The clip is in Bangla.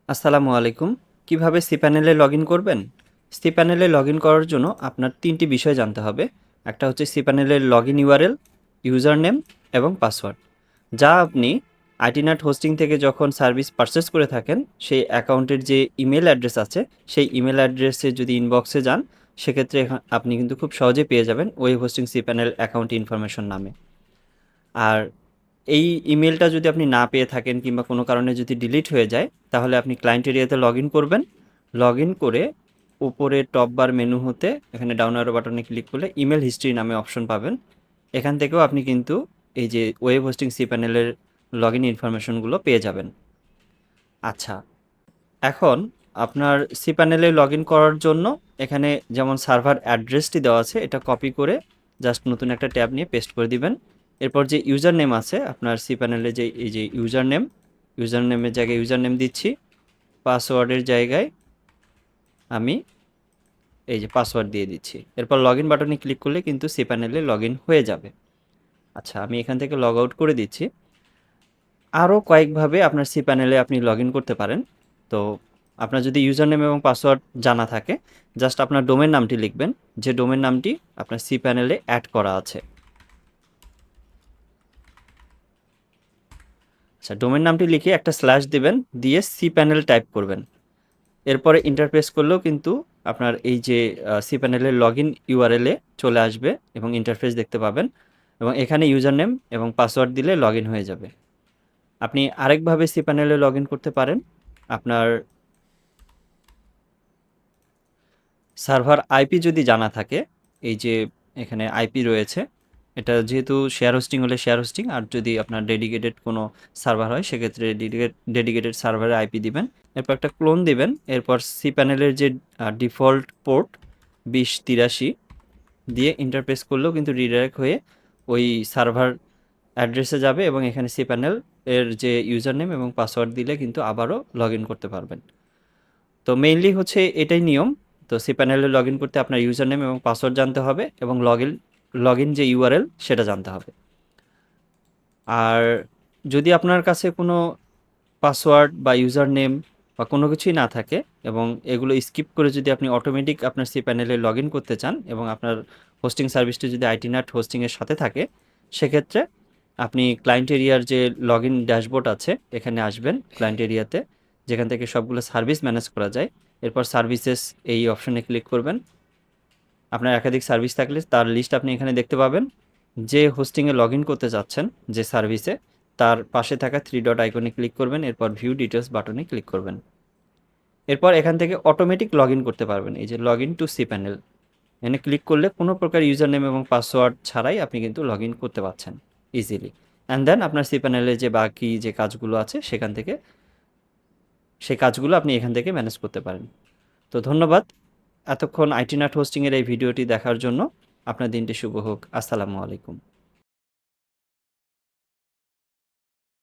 আসসালামু আলাইকুম। কিভাবে cPanel এ লগইন করবেন? cPanel এ লগইন করার জন্য আপনার ৩ টি বিষয় জানতে হবে। একটা হচ্ছে cPanel এর লগইন URL, ইউজার নেম এবং পাসওয়ার্ড। যা আপনি আইটিনাট হোস্টিং থেকে যখন সার্ভিস পারচেজ করে থাকেন, সেই অ্যাকাউন্টের যে ইমেইল অ্যাড্রেস আছে, সেই ইমেইল অ্যাড্রেসে যদি ইনবক্সে যান, সেক্ষেত্রে আপনি কিন্তু খুব সহজেই পেয়ে যাবেন web hosting cPanel account information নামে। আর এই ইমেলটা যদি আপনি না পেয়ে থাকেন কিংবা কোনো কারণে যদি ডিলিট হয়ে যায়, তাহলে আপনি ক্লায়েন্ট এরিয়াতে লগইন করবেন। লগইন করে উপরে টপ বার মেনু হতে এখানে ডাউন অ্যারো বাটনে ক্লিক করলে ইমেল হিস্ট্রি নামে অপশন পাবেন। এখান থেকেও আপনি কিন্তু এই যে ওয়েব হোস্টিং cPanel-এর লগইন ইনফরমেশনগুলো পেয়ে যাবেন। আচ্ছা, এখন আপনার cPanel-এ লগইন করার জন্য এখানে যেমন সার্ভার অ্যাড্রেসটি দেওয়া আছে, এটা কপি করে জাস্ট নতুন একটা ট্যাব নিয়ে পেস্ট করে দিবেন। এরপর যে ইউজার নেম আছে আপনার cPanel-এ যে এই যে ইউজার নেমের জায়গায় ইউজার নেম দিচ্ছি। পাসওয়ার্ডের জায়গায় আমি এই যে পাসওয়ার্ড দিয়ে দিচ্ছি। এরপর লগইন বাটনে ক্লিক করলে কিন্তু cPanel-এ লগইন হয়ে যাবে। আচ্ছা, আমি এখান থেকে লগ আউট করে দিচ্ছি। আরও কয়েকভাবে আপনার cPanel-এ আপনি লগইন করতে পারেন। তো আপনার যদি ইউজার নেম এবং পাসওয়ার্ড জানা থাকে, জাস্ট আপনার ডোমেন নামটি লিখবেন, যে ডোমেন নামটি আপনার cPanel-এ অ্যাড করা আছে। আচ্ছা, ডোমেন নামটি লিখে একটা স্ল্যাশ দিবেন, দিয়ে cPanel টাইপ করবেন। এরপরে ইন্টারপ্রেস করলেও কিন্তু আপনার এই যে cPanel-এর লগইন ইউআরএল-এ চলে আসবে এবং ইন্টারফেস দেখতে পাবেন, এবং এখানে ইউজার নেম এবং পাসওয়ার্ড দিলে লগইন হয়ে যাবে। আপনি আরেকভাবে cPanel-এ লগইন করতে পারেন। আপনার সার্ভার আইপি যদি জানা থাকে, এই যে এখানে আইপি রয়েছে, এটা যেহেতু শেয়ার হোস্টিং হলে শেয়ার হোস্টিং, আর যদি আপনার ডেডিকেটেড কোনো সার্ভার হয় সেক্ষেত্রে ডেডিকেটেড সার্ভারের আইপি দিবেন। এরপর একটা ক্লোন দিবেন। এরপর cPanel-এর যে ডিফল্ট পোর্ট 2083 দিয়ে ইন্টারপ্রেস করলেও কিন্তু রিডাইরেক্ট হয়ে ওই সার্ভার অ্যাড্রেসে যাবে, এবং এখানে cPanel এর যে ইউজার নেম এবং পাসওয়ার্ড দিলে কিন্তু আবারও লগ ইন করতে পারবেন। তো মেইনলি হচ্ছে এটাই নিয়ম। তো cPanel-এ লগ ইন করতে আপনার ইউজার নেম এবং পাসওয়ার্ড জানতে হবে, এবং লগ ইন যে ইউআরএল সেটা জানতে হবে। আর যদি আপনার কাছে কোনো পাসওয়ার্ড বা ইউজার নেম বা কোনো কিছুই না থাকে, এবং এগুলো স্কিপ করে যদি আপনি অটোমেটিক আপনার cPanel-এ লগ ইন করতে চান, এবং আপনার হোস্টিং সার্ভিসটি যদি আইটিনাট হোস্টিংয়ের সাথে থাকে, সেক্ষেত্রে আপনি ক্লায়েন্ট এরিয়ার যে লগ ইন ড্যাশবোর্ড আছে এখানে আসবেন, ক্লায়েন্ট এরিয়াতে যেখান থেকে সবগুলো সার্ভিস ম্যানেজ করা যায়। এরপর সার্ভিসেস এই অপশনে ক্লিক করবেন। আপনার একাধিক সার্ভিস থাকলে তার লিস্ট আপনি এখানে দেখতে পাবেন। যে হোস্টিংয়ে লগ ইন করতে যাচ্ছেন যে সার্ভিসে, তার পাশে থাকা 3 ডট আইকনে ক্লিক করবেন। এরপর ভিউ ডিটেলস বাটনে ক্লিক করবেন। এরপর এখান থেকে অটোমেটিক লগ ইন করতে পারবেন। এই যে লগ ইন টু cPanel, এখানে ক্লিক করলে কোনো প্রকার ইউজার নেম এবং পাসওয়ার্ড ছাড়াই আপনি কিন্তু লগ ইন করতে পারছেন ইজিলি। অ্যান্ড দেন আপনার cPanel-এ যে বাকি যে কাজগুলো আছে সেখান থেকে সেই কাজগুলো আপনি এখান থেকে ম্যানেজ করতে পারেন। তো ধন্যবাদ এতক্ষণ আইটিনাট হোস্টিংয়ের এই ভিডিওটি দেখার জন্য। আপনার দিনটি শুভ হোক। আসসালামু আলাইকুম।